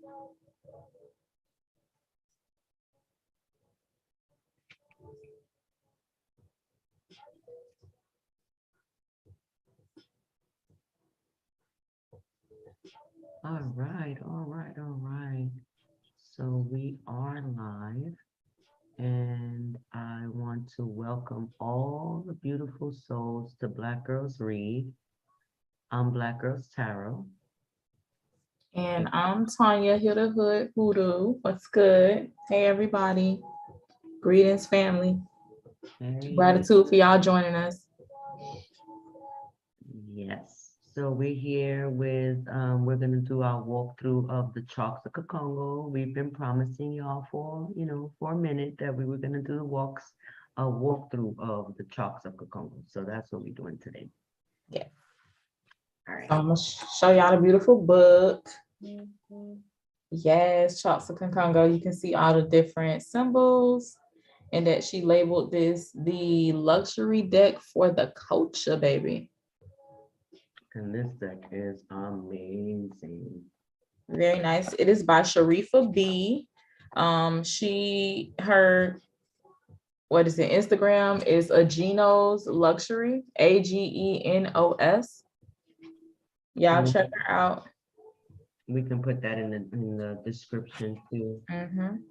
All right, all right, all right. So we are live, and I want to welcome all the beautiful souls to Black Girls Read. I'm Black Girls Tarot. And I'm Tanya Hill the Hood Hoodoo. What's good? Hey, everybody. Greetings, family. Hey, Gratitude for y'all joining us. yes. So we're here with, we're gonna do our walkthrough of the Chalks of Kikongo. We've been promising y'all for a minute that we were gonna do a walkthrough of the Chalks of Kikongo. So that's what we're doing today. Yeah. All right. So I'm going to show y'all the beautiful book. Yes, Chalks of Kikongo. You can see all the different symbols, and that she labeled this the luxury deck for the culture, baby. And this deck is amazing. Very nice. It is by Sharifa B. Her Instagram is Ageno's Luxury, Agenos. Y'all And check her out. we can put that in the description too. Mhm.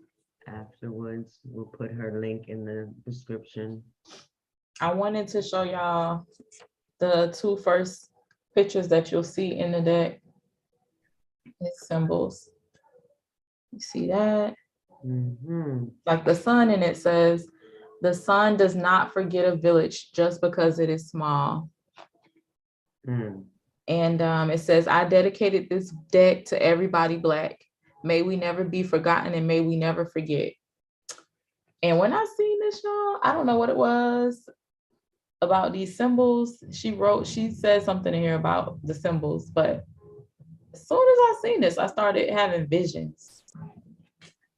Afterwards, we'll put her link in the description. I wanted to show y'all the two first pictures that you'll see in the deck. It's symbols. You see that? Like the sun, and it says, "The sun does not forget a village just because it is small." And it says, "I dedicated this deck to everybody Black. May we never be forgotten, and may we never forget." And when I seen this, y'all, I don't know what it was about these symbols. She said something in here about the symbols, but as soon as I seen this, I started having visions.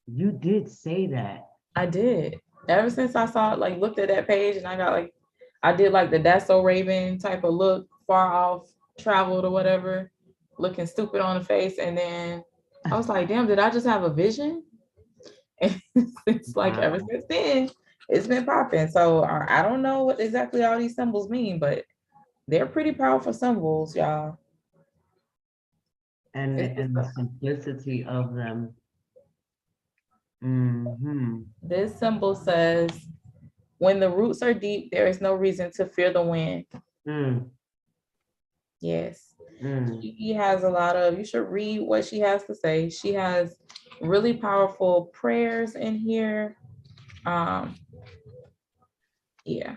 You did say that. I did. Ever since I saw it, like looked at that page, and I did like the That's So Raven type of look, far off, traveled or whatever, looking stupid on the face. And then I was like, damn, did I just have a vision? And it's like, ever since then, it's been popping. So I don't know what exactly all these symbols mean, but they're pretty powerful symbols, y'all. And the simplicity of them. This symbol says, "When the roots are deep, there is no reason to fear the wind." Yes. She has a lot of, you should read what she has to say. She has really powerful prayers in here. Yeah.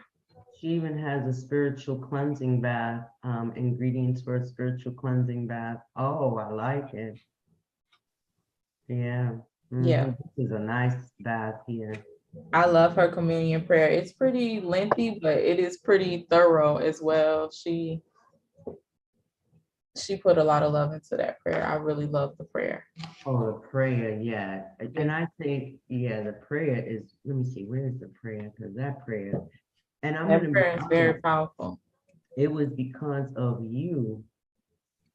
She even has a spiritual cleansing bath, ingredients for a spiritual cleansing bath. Oh, I like it. Yeah. Yeah. This is a nice bath here. I love her communion prayer. It's pretty lengthy, but it is pretty thorough as well. She put a lot of love into that prayer. I really love the prayer. Oh, the prayer, yeah. And I think, yeah, the prayer is, let me see, where is the prayer? Because that prayer, and I'm That gonna prayer be is very honest, powerful. it was because of you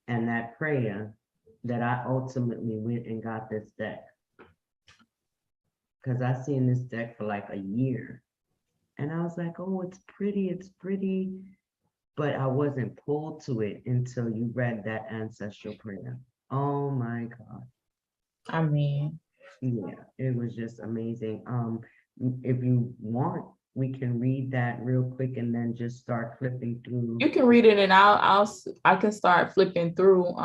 and that prayer that I ultimately went and got this deck. Because I seen this deck for like a year. And I was like, oh, it's pretty. But I wasn't pulled to it until you read that ancestral prayer. Oh my God. I mean, yeah, it was just amazing. If you want, we can read that real quick and then just start flipping through. You can read it, and I can start flipping through.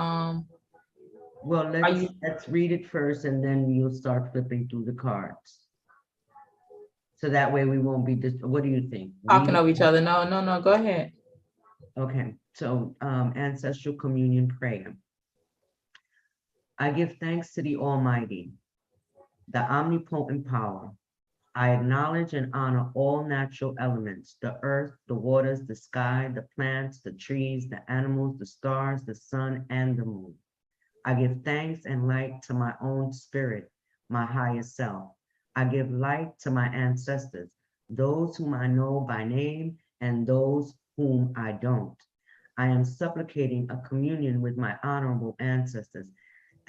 Well, let's read it first, and then you'll start flipping through the cards. So that way we won't be just. What do you think? Talking over each other? No. Go ahead. Okay. So, ancestral communion prayer. I give thanks to the Almighty, the omnipotent power. I acknowledge and honor all natural elements, the earth, the waters, the sky, the plants, the trees, the animals, the stars, the sun, and the moon. I give thanks and light to my own spirit, my higher self. I give light to my ancestors, those whom I know by name and those whom I don't. I am supplicating a communion with my honorable ancestors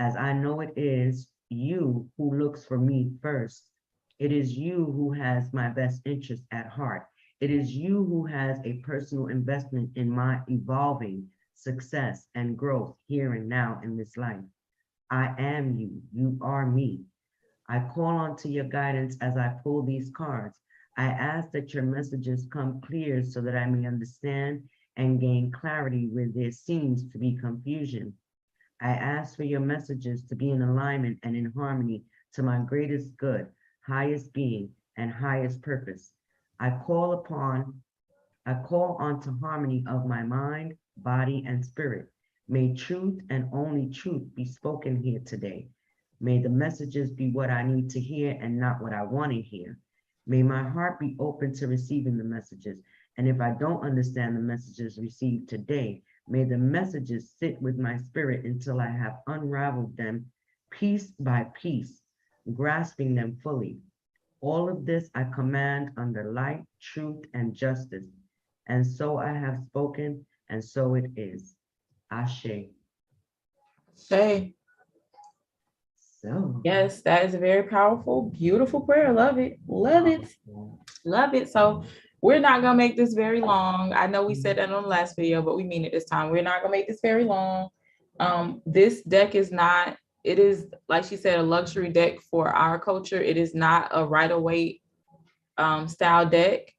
as I know it is you who looks for me first. It is you who has my best interest at heart. It is you who has a personal investment in my evolving success and growth here and now in this life. I am you. You are me. I call on to your guidance as I pull these cards. I ask that your messages come clear so that I may understand and gain clarity where there seems to be confusion. I ask for your messages to be in alignment and in harmony to my greatest good, highest being, and highest purpose. I call onto harmony of my mind, body, and spirit. May truth and only truth be spoken here today. May the messages be what I need to hear and not what I want to hear. May my heart be open to receiving the messages. And if I don't understand the messages received today, may the messages sit with my spirit until I have unraveled them piece by piece, grasping them fully. All of this I command under light, truth, and justice. And so I have spoken, and so it is. Ashe. Shay. So. Yes, that is a very powerful, beautiful prayer. Love it. Love it. Love it. So we're not gonna make this very long. I know we said that on the last video, but we mean it this time. We're not gonna make this very long. This deck is not, it is, like she said, a luxury deck for our culture. It is not a Rider-Waite style deck.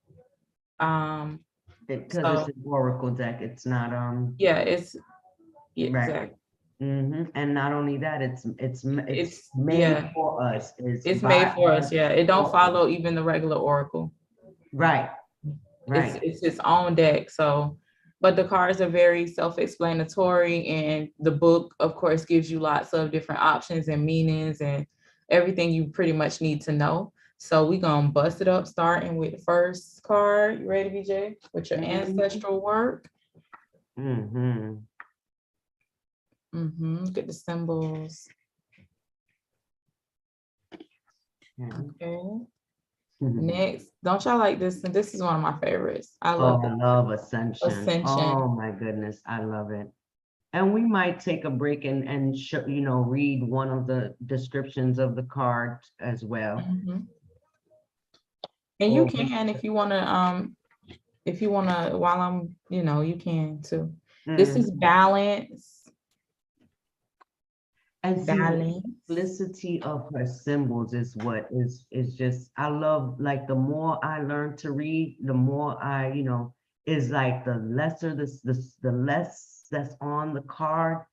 Because So, it's an oracle deck, it's not yeah, it's right. exactly. And not only that, it's made yeah, for us. it's by made for us. Yeah, it don't for us. follow even the regular oracle. Right. Right. It's its own deck. So, but the cards are very self-explanatory, and the book, of course, gives you lots of different options and meanings and everything you pretty much need to know. So we're gonna bust it up, starting with the first card. You ready, BJ? With your ancestral work. Get the symbols. Okay. Next, don't y'all like this? And this is one of my favorites. I love I love Ascension. Ascension. Oh my goodness, I love it. And we might take a break and show, read one of the descriptions of the card as well. And you can, if you wanna, while I'm, you can too. This is balance. And see, the simplicity of her symbols is what is just, I love, like, the more I learn to read, the more I, is like the lesser the less that's on the card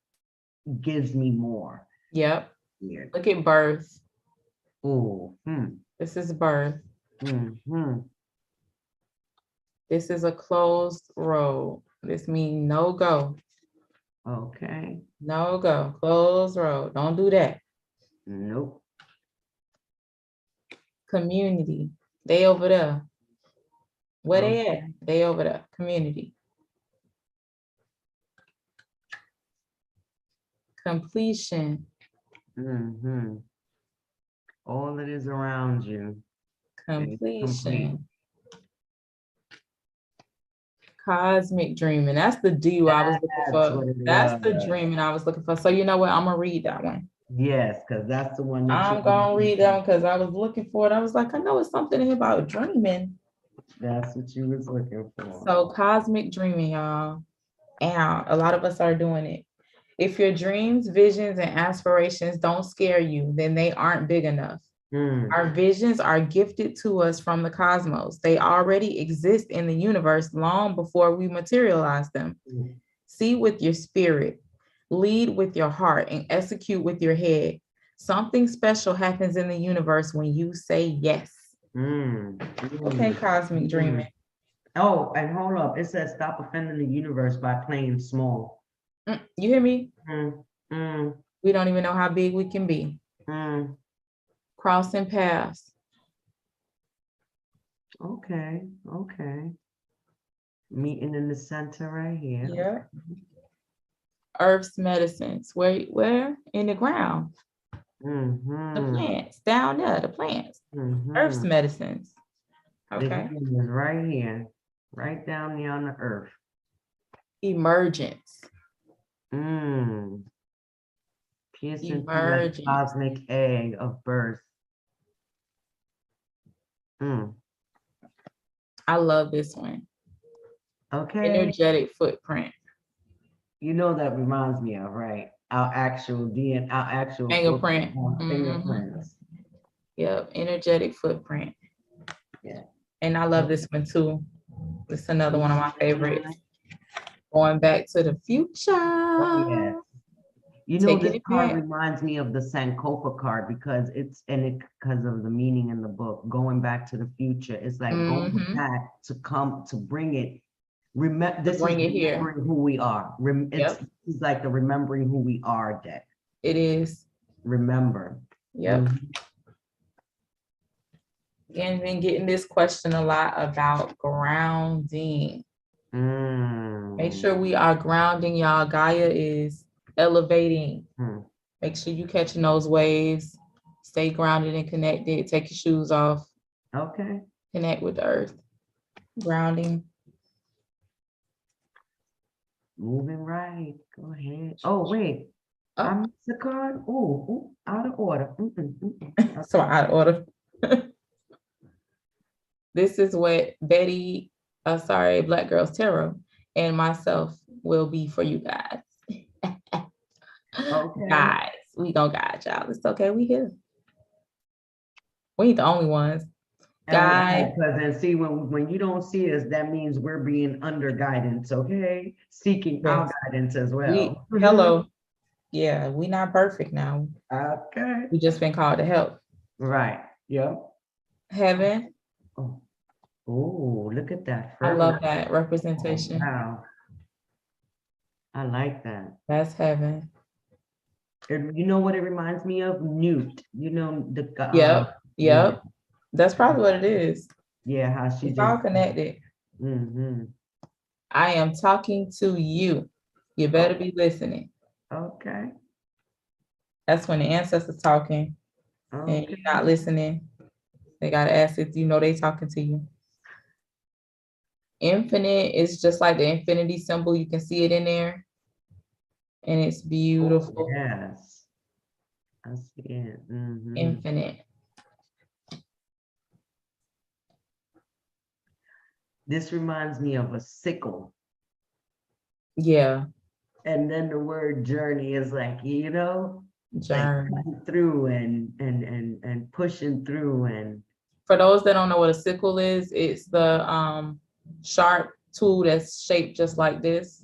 gives me more. Yep. Weird. Look at birth. Oh, This is birth. This is a closed road. This means no go. Okay. No go. Closed road. Don't do that. Nope. Community. They over there. Where they at? They over there. Community. Completion. All that is around you. Completion. Cosmic dreaming. That's the D I was looking for. That's the dreaming I was looking for. So you know what? I'm gonna read that one. Yes, because that's the one that I'm gonna read that one because I was looking for it. I was like, I know it's something about dreaming. That's what you was looking for. So cosmic dreaming, y'all. And a lot of us are doing it. If your dreams, visions, and aspirations don't scare you, then they aren't big enough. Our visions are gifted to us from the cosmos. They already exist in the universe long before we materialize them. See with your spirit, lead with your heart, and execute with your head. Something special happens in the universe when you say yes. Okay, cosmic dreaming. Oh, and hold up. It says stop offending the universe by playing small. You hear me? We don't even know how big we can be. Crossing paths. Okay. Meeting in the center right here. Yeah. Earth's medicines. Where? In the ground. The plants. Down there, the plants. Earth's medicines. Okay. The is right here. Right down there on the earth. Emergence. Piercing through like Emergent. cosmic egg of birth. I love this one. Okay. Energetic footprint. You know that reminds me of, right? Our actual DNA, our actual Fingerprint. fingerprints. Yep, energetic footprint. Yeah. And I love this one too. This is another one of my favorites. Going back to the future. Oh, yeah. You know, Taking this it card back. reminds me of the Sankofa card because because of the meaning in the book, going back to the future. It's like going back to come to bring it. This is bring it here. remembering who we are. It's like the remembering who we are deck. It is. Remember. Yep. Again, been getting this question a lot about grounding. Make sure we are grounding, y'all. Gaia is elevating. Make sure you catching those waves. Stay grounded and connected. Take your shoes off. Okay. Connect with the earth. Grounding. Moving right. Go ahead. Oh, wait. I missed the card. Oh, out of order. So out of order. This is what Betty, Black Girls Tarot, and myself will be for you guys. Okay. Guys, we gonna guide y'all. It's okay, we here. We ain't the only ones. Guys. Because then see, when you don't see us, that means we're being under guidance, okay? Seeking our guidance as well. Hello. Yeah, we not perfect now. Okay. We just been called to help. Right. Yep. Heaven. Oh, look at that. I love that representation. Oh, wow. I like that. That's heaven. You know what it reminds me of? Newt. You know, the Yep. That's probably what it is. Yeah, how she it's all connected. I am talking to you. You better be listening. Okay. That's when the ancestors talking and you're not listening. They gotta ask if you know they talking to you. Infinite is just like the infinity symbol. You can see it in there. And it's beautiful. Oh, yes. I see it. Infinite. This reminds me of a sickle. Yeah. And then the word journey is like, you know, journey. Like cutting through and pushing through. And for those that don't know what a sickle is, it's the sharp tool that's shaped just like this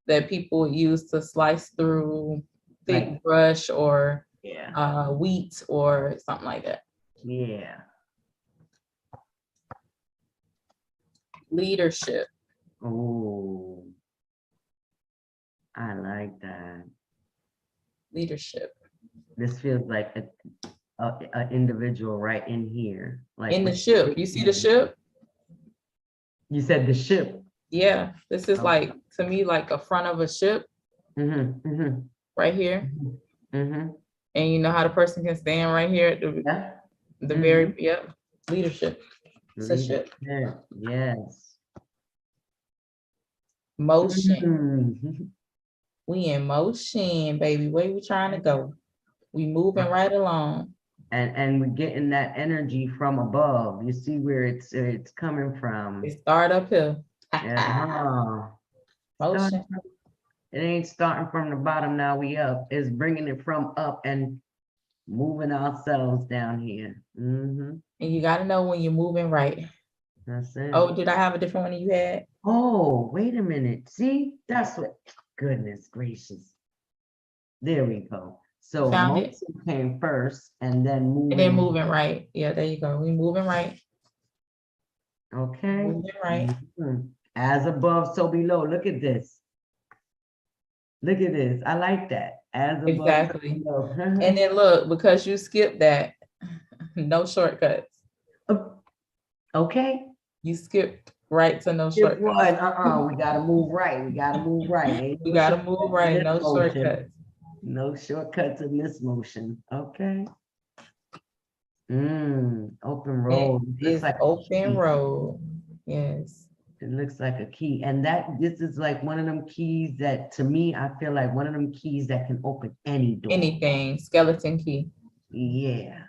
that people use to slice through thick brush or wheat or something like that. Yeah. Leadership. Oh, I like that. Leadership. This feels like a individual right in here. Like in the ship. You see the ship? You said the ship. Yeah, this is like, to me, like a front of a ship. Right here. And you know how the person can stand right here at the very, leadership. It's a ship. Yes. Motion. We in motion, baby. Where we trying to go? We moving right along. And we're getting that energy from above. You see where it's coming from. It start up here. Motion. It ain't starting from the bottom, now we up. It's bringing it from up and moving ourselves down here. And you got to know when you're moving right. That's it. Oh, did I have a different one than you had? Oh, wait a minute. See, that's what, goodness gracious. There we go. So motion came first and then moving. And then moving right. Yeah, there you go. We moving right. Okay. Moving right. As above, so below. Look at this. Look at this. I like that. As above, exactly. So below. And then look, because you skipped that, no shortcuts. Okay. You skipped right to no shortcuts. We gotta move right. We gotta move right. We gotta move right. No shortcuts. No shortcuts in this motion. Okay. Open road. It's like open road. Yes. It looks like a key. And this is like one of them keys that, to me, I feel like one of them keys that can open any door. Anything. Skeleton key. Yeah.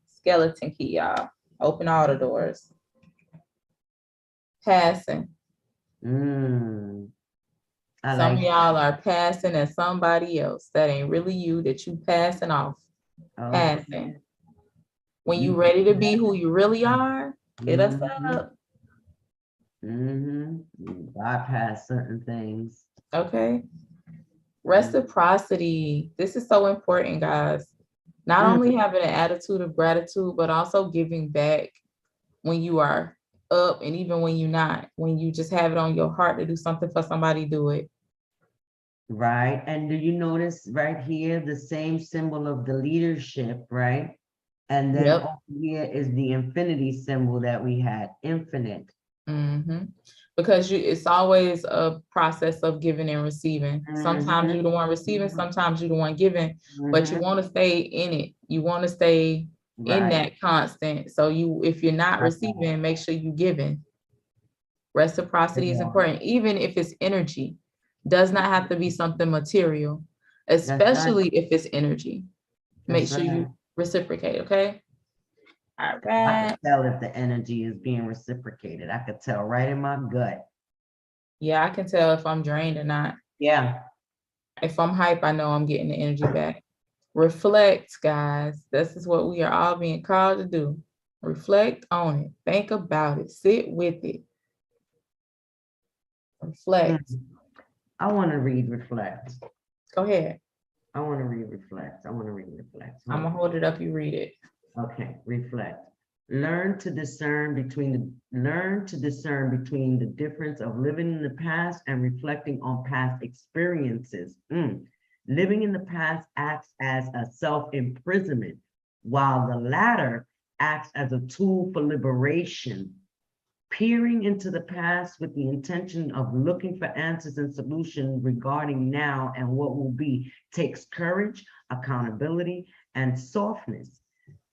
Skeleton key, y'all. Open all the doors. Passing. Mm. Some of y'all are passing at somebody else. That ain't really you, that you passing off. Passing. When you ready to be who you really are, hit us up. Bypass certain things. Okay. Reciprocity. This is so important, guys. Not only having an attitude of gratitude, but also giving back when you are up and even when you're not. When you just have it on your heart to do something for somebody, do it. Right. And do you notice right here the same symbol of the leadership, right? And then over here is the infinity symbol that we had, infinite. Because it's always a process of giving and receiving. Sometimes you're the one receiving, sometimes you're the one giving, but you want to stay in it. You want to stay in that constant. So if you're not receiving, make sure you're giving. Reciprocity is important, even if it's energy. Does not have to be something material, especially if it's energy. Make sure you reciprocate, okay? All right. I can tell if the energy is being reciprocated. I could tell right in my gut. Yeah, I can tell if I'm drained or not. Yeah. If I'm hype, I know I'm getting the energy back. Reflect, guys. This is what we are all being called to do. Reflect on it. Think about it. Sit with it. Reflect. I want to read Reflect. Go ahead. I want to read Reflect. I'm going to hold it up. You read it. Okay. Reflect. Learn to discern between the difference of living in the past and reflecting on past experiences. Living in the past acts as a self-imprisonment, while the latter acts as a tool for liberation. Peering into the past with the intention of looking for answers and solutions regarding now and what will be takes courage, accountability, and softness.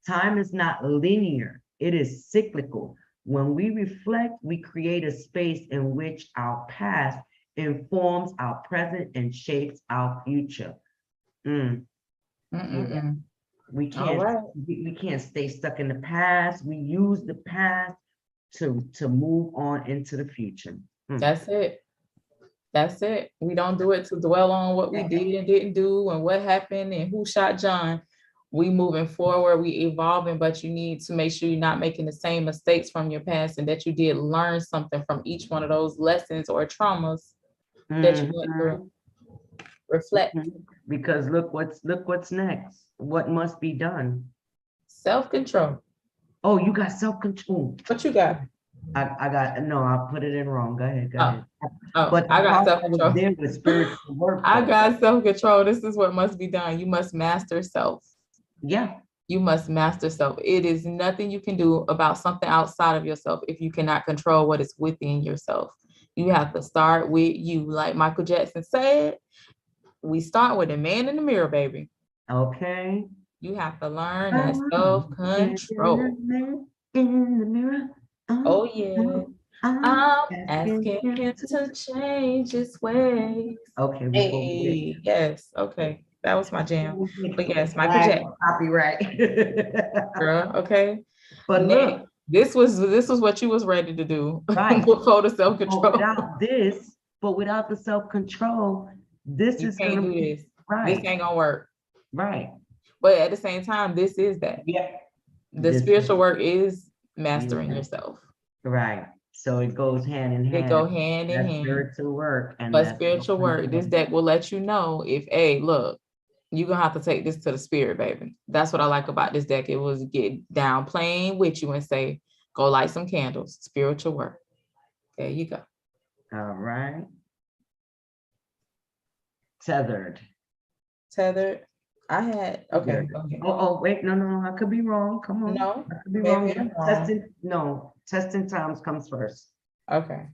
Time is not linear. It is cyclical. When we reflect, we create a space in which our past informs our present and shapes our future. Yeah. We can't stay stuck in the past. We use the past to move on into the future. That's it. That's it. We don't do it to dwell on what we did and didn't do and what happened and who shot John. We moving forward, we evolving, but you need to make sure you're not making the same mistakes from your past and that you did learn something from each one of those lessons or traumas that you went through. Reflect. Because look what's next. What must be done? Self-control. Oh, you got self-control. What you got? I got, no, I put it in wrong. Go ahead. But I got self-control. There with spiritual work. I got self-control. This is what must be done. You must master self. Yeah. You must master self. It is nothing you can do about something outside of yourself if you cannot control what is within yourself. You have to start with you. Like Michael Jackson said, we start with the man in the mirror, baby. Okay. You have to learn that self-control. In the mirror. Oh, yeah. I'm asking him to change his ways. Okay. Hey, yes. Okay. That was my jam. But yes, Michael Jackson. Copyright. Girl, okay. But look, this was what you was ready to do. Right. Before the self-control. Without the self-control, this you is can't do this. Right. This ain't gonna work. Right. But at the same time, this is that. Yeah. The spiritual work is mastering yourself. Right. So it goes hand in hand. It go hand in hand. Spiritual work. But spiritual work, this deck will let you know if, hey, look, you're gonna have to take this to the spirit, baby. That's what I like about this deck. It was get down playing with you and say, go light some candles. Spiritual work. There you go. All right. Tethered. I had, okay. Oh, wait, no, I could be wrong. Come on. No, I could be wrong. Testing times comes first. Okay.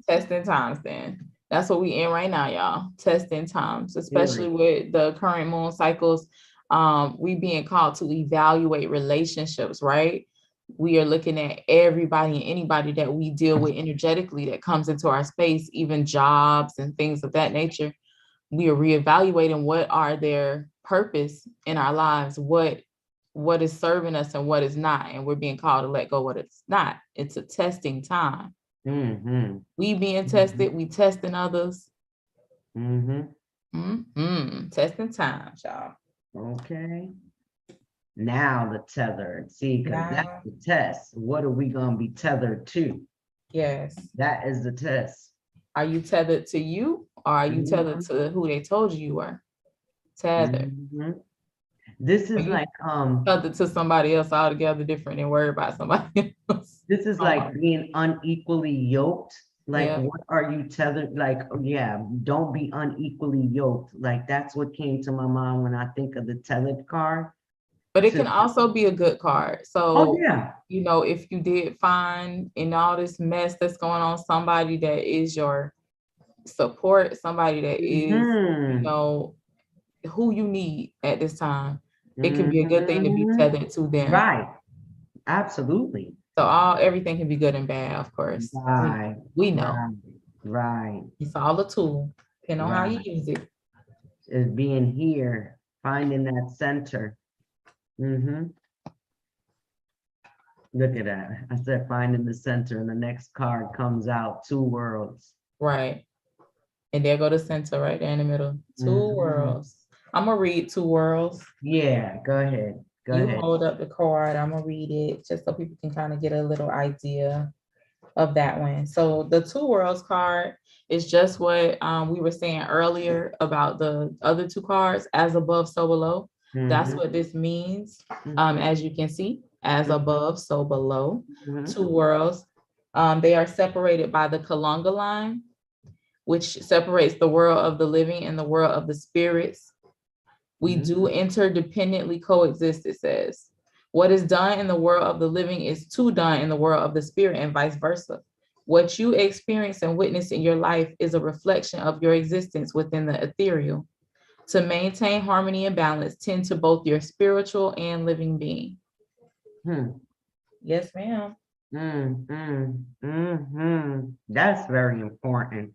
Testing times then. That's what we in right now, y'all. Testing times, especially with the current moon cycles. We being called to evaluate relationships, right? we are looking at everybody and anybody that we deal with energetically that comes into our space, even jobs and things of that nature. We are reevaluating what are their purpose in our lives, what is serving us and what is not. And we're being called to let go what it's not. It's a testing time. Mm-hmm. We being tested, we testing others. Mm-hmm. Testing time, y'all. Okay. Now the tether. See, because Now. that's the test. What are we going to be tethered to? Yes. That is the test. Are you tethered to you, or are you tethered to who they told you were? Tethered. Mm-hmm. This is like tethered to somebody else altogether different and worried about somebody else. this is like being unequally yoked. Like, Yeah. what are you tethered? Like, oh, yeah, don't be unequally yoked. Like, that's what came to my mind when I think of the tethered card. But it can also be a good card. So, oh yeah, you know, if you did find in all this mess that's going on, somebody that is your support, somebody that is, you know, who you need at this time, it can be a good thing to be tethered to them. Right. Absolutely. So everything can be good and bad, of course. Right. We know. Right. It's all a tool, depending on how you use it. Is being here, finding that center. Look at that. I said finding the center, and the next card comes out, two worlds. Right. And there go the center right there in the middle. Two worlds. I'm gonna read two worlds. Yeah, go ahead. Go ahead. Hold up the card. I'm gonna read it just so people can kind of get a little idea of that one. So the two worlds card is just what we were saying earlier about the other two cards, as above, so below. That's what this means. As you can see, as above, so below. Two worlds. They are separated by the Kikongo line, which separates the world of the living and the world of the spirits. We do interdependently coexist, it says. What is done in the world of the living is too done in the world of the spirit, and vice versa. What you experience and witness in your life is a reflection of your existence within the ethereal. To maintain harmony and balance, tend to both your spiritual and living being. Yes, ma'am. That's very important.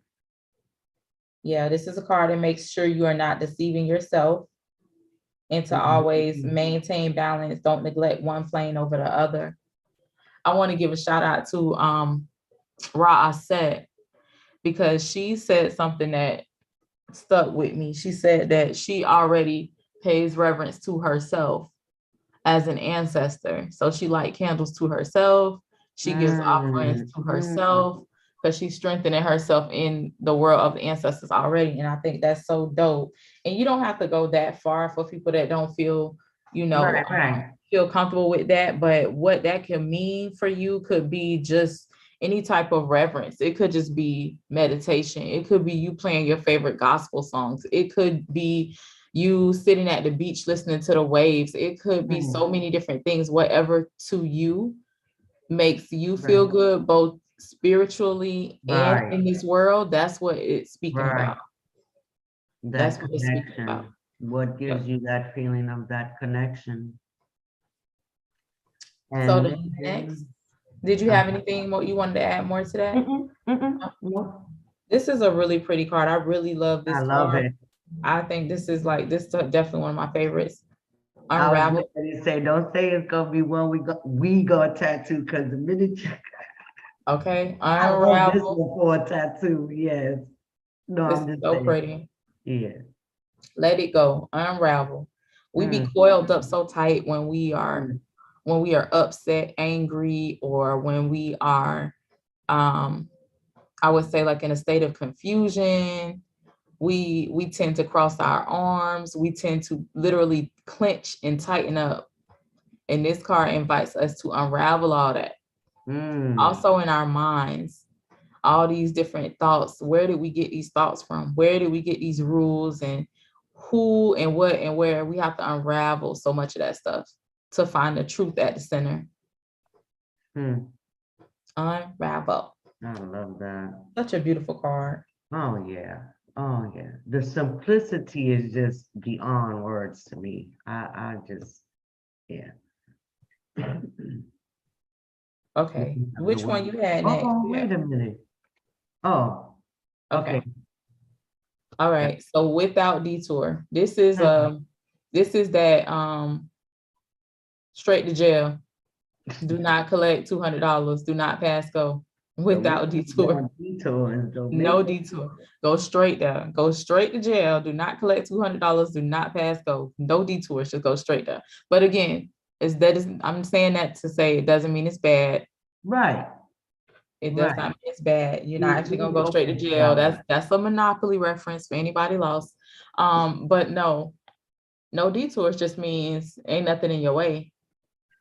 Yeah, this is a card that makes sure you are not deceiving yourself, and to always maintain balance. Don't neglect one plane over the other. I want to give a shout out to Ra Aset, because she said something that stuck with me. She said that she already pays reverence to herself as an ancestor. So she lights candles to herself. She gives offerings to herself, because she's strengthening herself in the world of the ancestors already. And I think that's so dope. And you don't have to go that far for people that don't feel, you know, feel comfortable with that. But what that can mean for you could be just any type of reverence. It could just be meditation. It could be you playing your favorite gospel songs. It could be you sitting at the beach listening to the waves. It could be so many different things. Whatever to you makes you feel good, both spiritually and in this world. That's what it's speaking about. That's what it's speaking about. What gives you that feeling of that connection? And so the next, did you have anything more you wanted to add more to that? No. This is a really pretty card. I really love this card. I love it. I think this is definitely one of my favorites. Unravel. Don't say it's gonna be one we got tattoo, because the minute you okay, Unravel. I love this one for a tattoo. Yes. No, this I'm just is so saying. pretty. Yeah. Let it go. Unravel. We be coiled up so tight when we are upset, angry, or when we are I would say like in a state of confusion. We tend to cross our arms. We tend to literally clench and tighten up. And this card invites us to unravel all that. Also in our minds, all these different thoughts. Where did we get these thoughts from? Where did we get these rules, and who and what and where? We have to unravel so much of that stuff to find the truth at the center. Unravel. I love that. Such a beautiful card. Oh yeah. Oh yeah. The simplicity is just beyond words to me. I just, yeah. Okay. Which one you had next? Oh, Yeah. wait a minute. Oh, Okay. okay. All right. So without detour, this is that straight to jail. Do not collect $200. Do not pass go without detour. No detour. Go straight there. Go straight to jail. Do not collect $200. Do not pass go. No detours. Just go straight there. But again, I'm saying that to say it doesn't mean it's bad. Right. It does not mean it's bad. You're not actually gonna go straight to jail. That's a Monopoly reference for anybody lost. But no detours just means ain't nothing in your way.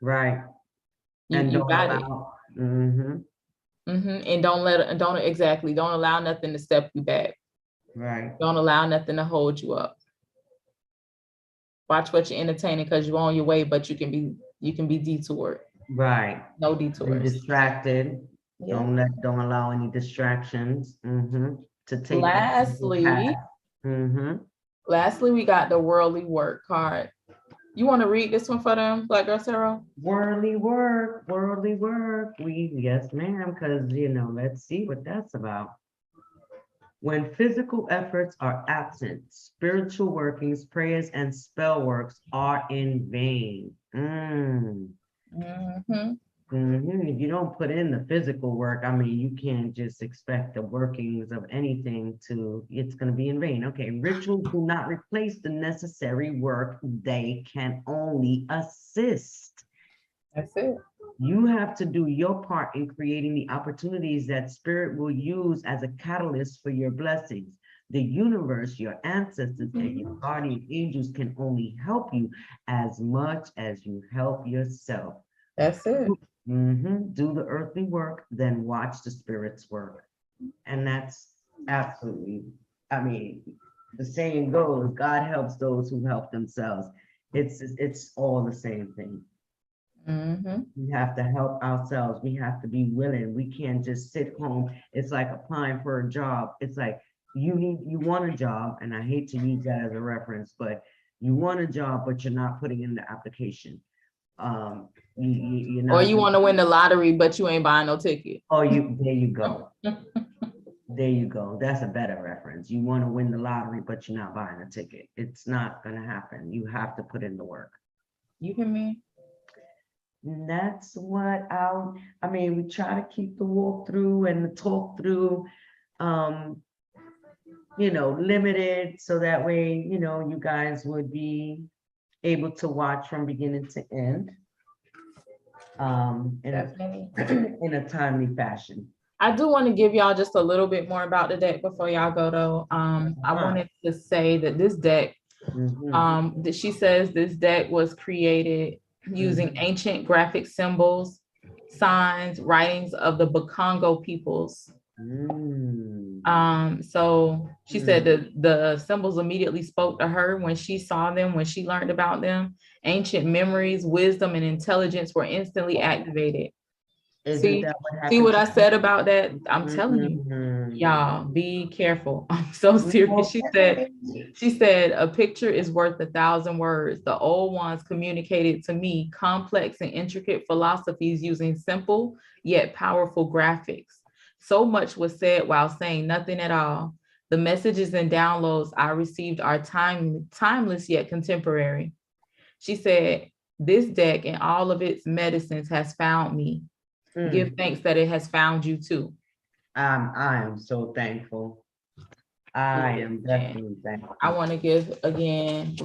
Right. You got it. Mm-hmm. And don't allow nothing to step you back. Right. Don't allow nothing to hold you up. Watch what you're entertaining because you're on your way, but you can be detoured. Right. No detours. Be distracted. Yeah. Don't allow any distractions. To take. Lastly, we got the worldly work card. You want to read this one for them, Black Girl Sarah? Worldly work. Yes, ma'am, because let's see what that's about. When physical efforts are absent, spiritual workings, prayers, and spell works are in vain. If you don't put in the physical work, you can't just expect the workings of anything it's going to be in vain. Okay, rituals do not replace the necessary work. They can only assist. That's it. You have to do your part in creating the opportunities that spirit will use as a catalyst for your blessings. The universe, your ancestors, and your guardian angels can only help you as much as you help yourself. That's it. Do the earthly work, then watch the spirits work. And that's absolutely, the saying goes, God helps those who help themselves. It's all the same thing. We have to help ourselves. We have to be willing. We can't just sit home. It's like applying for a job. It's like you want a job, and I hate to use that as a reference, but you want a job, but you're not putting in the application. You're not, or you want to win the lottery, but you ain't buying no ticket. Oh, there you go. There you go. That's a better reference. You want to win the lottery, but you're not buying a ticket. It's not going to happen. You have to put in the work. You hear me? And that's what we try to keep the walkthrough and the talk through, limited, so that way, you guys would be able to watch from beginning to end, in a timely fashion. I do want to give y'all just a little bit more about the deck before y'all go though. I wanted to say that this deck, that she says this deck was created using ancient graphic symbols, signs, writings of the Kikongo peoples. So she said that the symbols immediately spoke to her when she saw them, when she learned about them. Ancient memories, wisdom, and intelligence were instantly activated. See what I said about that? I'm telling you, y'all, be careful. I'm so serious. She said, a picture is worth 1,000 words. The old ones communicated to me complex and intricate philosophies using simple yet powerful graphics. So much was said while saying nothing at all. The messages and downloads I received are timeless yet contemporary. She said, this deck and all of its medicines has found me. Give thanks that it has found you too. I am so thankful. I am definitely thankful. I want to give again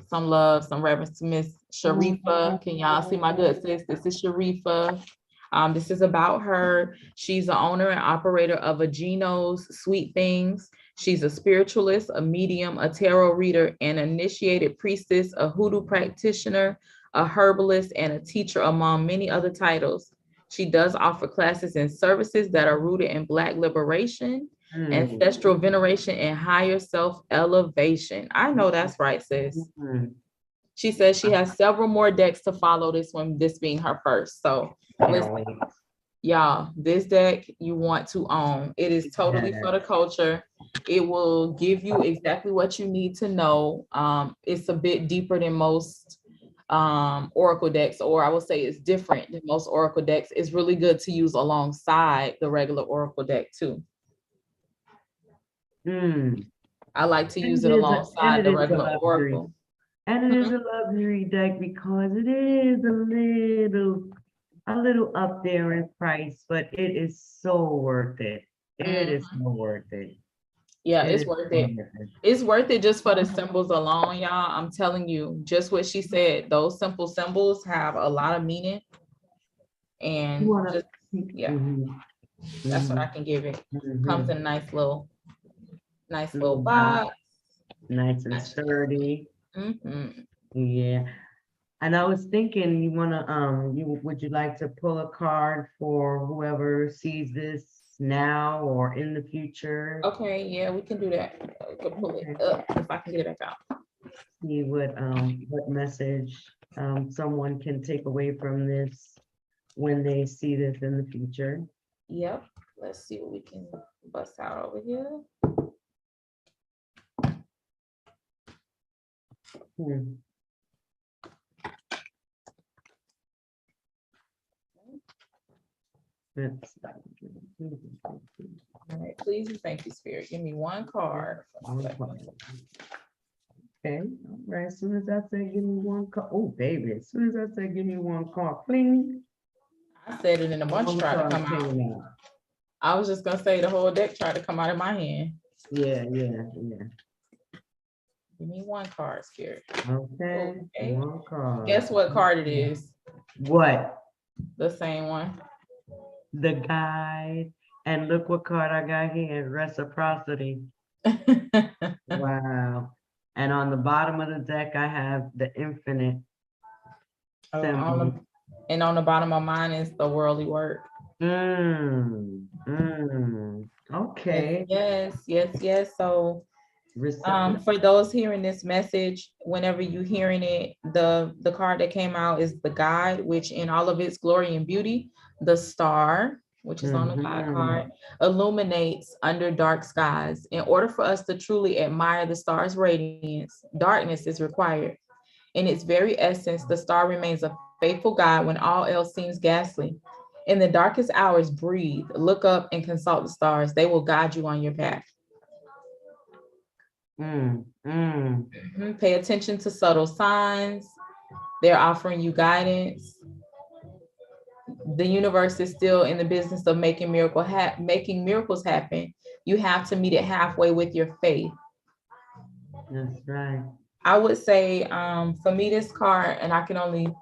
some love, some reverence to Miss Sharifa. Can y'all see my good sis? This is Sharifa. This is about her. She's the owner and operator of Ageno's Sweet Things. She's a spiritualist, a medium, a tarot reader, an initiated priestess, a hoodoo practitioner, a herbalist, and a teacher, among many other titles. She does offer classes and services that are rooted in Black liberation, ancestral veneration, and higher self-elevation. I know that's right, sis. She says she has several more decks to follow this one, this being her first. So listen, y'all, this deck you want to own. It is totally for the culture. It will give you exactly what you need to know. It's a bit deeper than most oracle decks, or I would say it's different than most oracle decks. It's really good to use alongside the regular oracle deck too. I like to use it alongside the regular oracle. And it is a luxury deck because it is a little up there in price, but it is so worth it. It is so worth it. Yeah, it's worth it. It's worth it just for the symbols alone, y'all. I'm telling you, just what she said, those simple symbols have a lot of meaning. And just, yeah, that's what I can give it. Comes in a nice little box. Nice and sturdy. Yeah. And I was thinking, would you like to pull a card for whoever sees this now or in the future? Okay, yeah, we can do that. We can pull it up if I can get it back out. See what message someone can take away from this when they see this in the future. Yep. Let's see what we can bust out over here. All right, please and thank you, Spirit. Give me one card. Okay, all right. As soon as I say give me one card, oh baby, as soon as I say give me one card, pling. I said it in a bunch tried to come out. I was just gonna say the whole deck tried to come out of my hand. Yeah. Give me one card, Spirit. Okay. One card. Guess what card it is? What? The same one. The guide. And look what card I got here, Reciprocity. Wow. And on the bottom of the deck, I have the infinite symbol. And on the bottom of mine is the worldly work. Okay. Yes. So for those hearing this message, whenever you hearing it, the card that came out is the guide, which in all of its glory and beauty, the star, which is on the guide card, illuminates under dark skies. In order for us to truly admire the star's radiance, darkness is required. In its very essence, the star remains a faithful guide when all else seems ghastly. In the darkest hours, breathe, look up, and consult the stars. They will guide you on your path. Pay attention to subtle signs. They're offering you guidance. The universe is still in the business of making miracles happen. You have to meet it halfway with your faith. That's right. I would say for me, this card, and I can only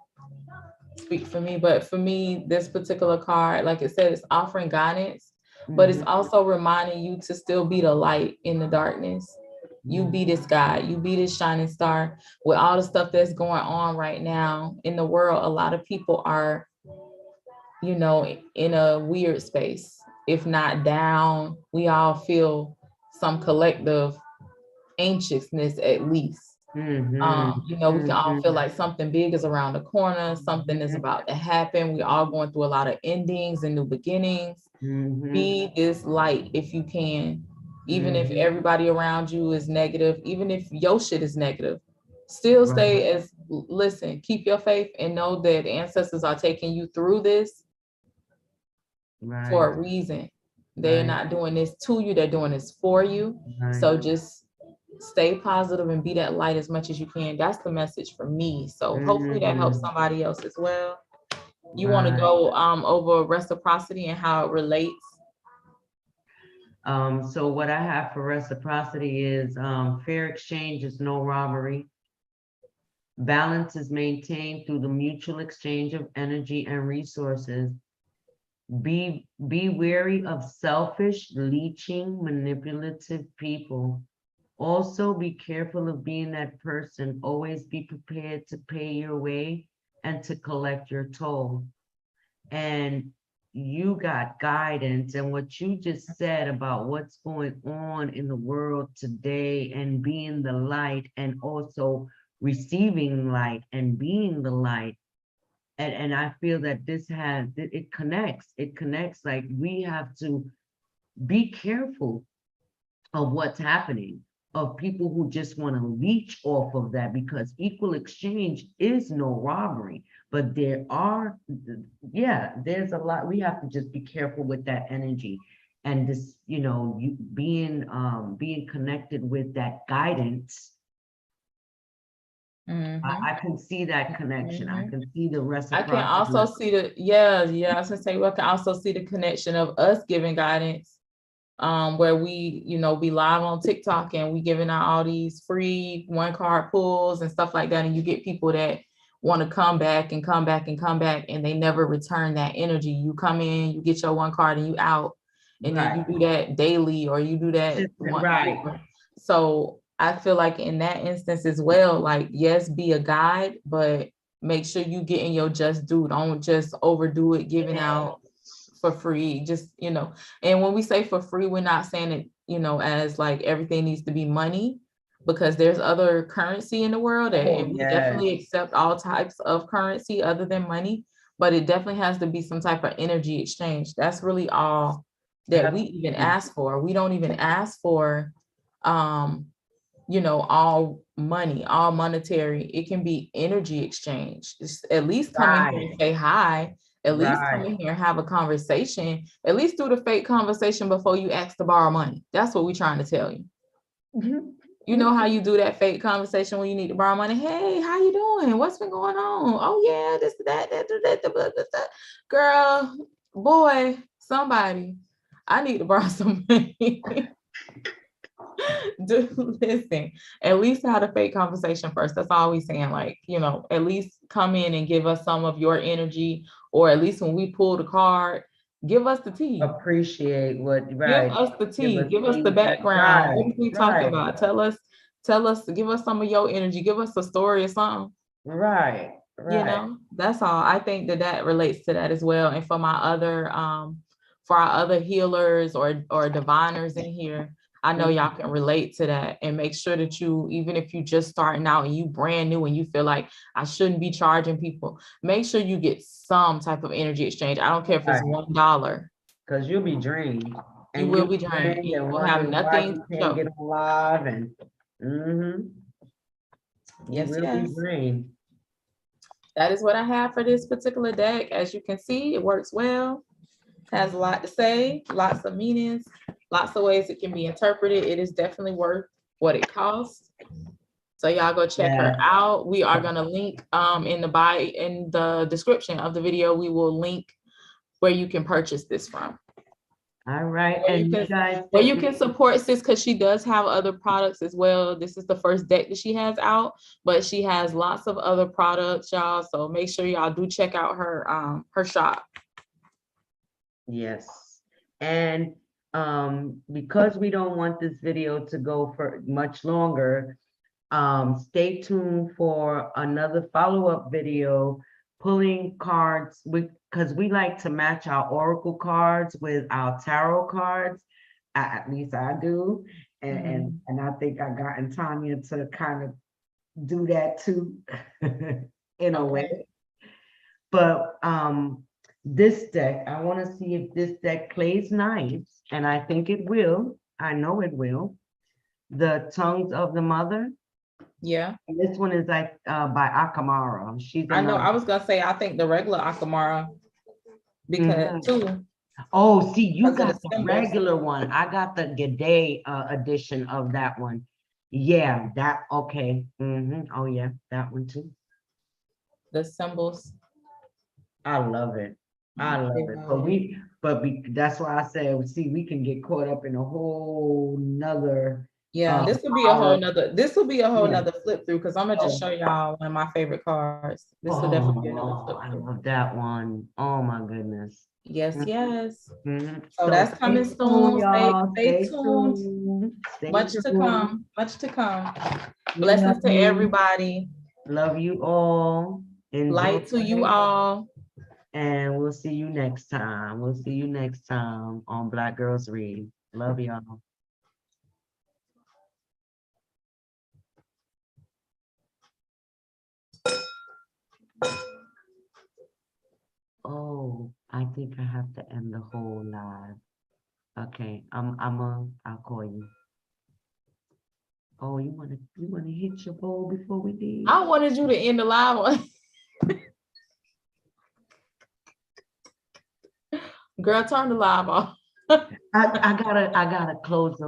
speak for me, but for me, this particular card, like it said, it's offering guidance, but it's also reminding you to still be the light in the darkness. You be this guide, you be this shining star. With all the stuff that's going on right now in the world, a lot of people are, in a weird space, if not down. We all feel some collective anxiousness at least. We can all feel like something big is around the corner, something is about to happen. We're all going through a lot of endings and new beginnings. Be this light if you can, even if everybody around you is negative, even if your shit is negative, still stay listen, keep your faith and know that the ancestors are taking you through this for a reason. They're not doing this to you, they're doing this for you. So just stay positive and be that light as much as you can. That's the message for me. So hopefully that helps somebody else as well. You want to go over reciprocity and how it relates? So what I have for reciprocity is fair exchange is no robbery. Balance is maintained through the mutual exchange of energy and resources. Be wary of selfish, leeching, manipulative people. Also, be careful of being that person. Always be prepared to pay your way and to collect your toll. And you got guidance, and what you just said about what's going on in the world today and being the light and also receiving light and being the light. And I feel that it connects, like we have to be careful of what's happening, of people who just want to leech off of that, because equal exchange is no robbery. But there are, yeah, there's a lot. We have to just be careful with that energy. And this, you know, you being connected with that guidance. I can see that connection. I can see the I can reciprocity. also see the, yeah, I was gonna say, well, I can also see the connection of us giving guidance, where we, you know, be live on TikTok and we giving out all these free one card pulls and stuff like that. And you get people that want to come back and come back and come back, and they never return that energy. You come in, you get your one card and you out. And then you do that daily, or you do that Right. So I feel like in that instance as well, like, yes, be a guide, but make sure you get in your just due. Don't just overdo it, giving out for free. Just, you know, and when we say for free, we're not saying it, you know, as like everything needs to be money, because there's other currency in the world, and we definitely accept all types of currency other than money, but it definitely has to be some type of energy exchange. That's really all that we even ask for. We don't even ask for, you know, all money, all monetary. It can be energy exchange. Just at least come in here and say hi. At least come in here and have a conversation. At least do the fake conversation before you ask to borrow money. That's what we're trying to tell you. You know how you do that fake conversation when you need to borrow money? Hey, how you doing? What's been going on? Oh yeah, this, that. Girl, boy, somebody, I need to borrow some money. Listen, at least have a fake conversation first. That's all we saying. Like, you know, at least come in and give us some of your energy, or at least when we pull the card, give us the tea. Appreciate what, Give us the tea. Give us the background. What are we talking about? Tell us, give us some of your energy. Give us a story or something. Right. You know, that's all. I think that relates to that as well. And for my other, for our other healers or diviners in here, I know y'all can relate to that, and make sure that you, even if you just starting out and you brand new and you feel like I shouldn't be charging people, make sure you get some type of energy exchange. I don't care if it's $1. Because you'll be drained. You will be drained. You will have nothing to show. Get alive and yes. Be drained. That is what I have for this particular deck. As you can see, it works well. Has a lot to say, lots of meanings, lots of ways it can be interpreted. It is definitely worth what it costs. So y'all go check her out. We are gonna link in the description of the video. We will link where you can purchase this from. All right, and you can support sis, because she does have other products as well. This is the first deck that she has out, but she has lots of other products, y'all. So make sure y'all do check out her shop. Yes, and because we don't want this video to go for much longer, stay tuned for another follow-up video pulling cards because we like to match our oracle cards with our tarot cards. At least I do, and I think I gotten Tanya to kind of do that too in a way. But this deck, I want to see if this deck plays nice, and I think it will. I know it will. The Tongues of the Mother. Yeah. And this one is like by Akamara. I know. I was gonna say I think the regular Akamara, because too. Oh, see, you got the regular one. I got the G'day edition of that one. Yeah, that okay. Oh yeah, that one too. The symbols. I love it. I love it. But that's why I said, see, we can get caught up in a whole nother. Yeah, this will be a whole nother flip through, because I'm gonna just show y'all one of my favorite cards. This will definitely be another flip through. I love that one. Oh my goodness. Yes, yes. So that's coming soon. Stay tuned. Much to come. Blessings to everybody. Love you all. Light to you all. And we'll see you next time. We'll see you next time on Black Girls Read. Love y'all. Oh, I think I have to end the whole live. Okay, I'll call you. Oh, you wanna hit your bowl before we leave? I wanted you to end the live on. Girl, turn the live off. I gotta close the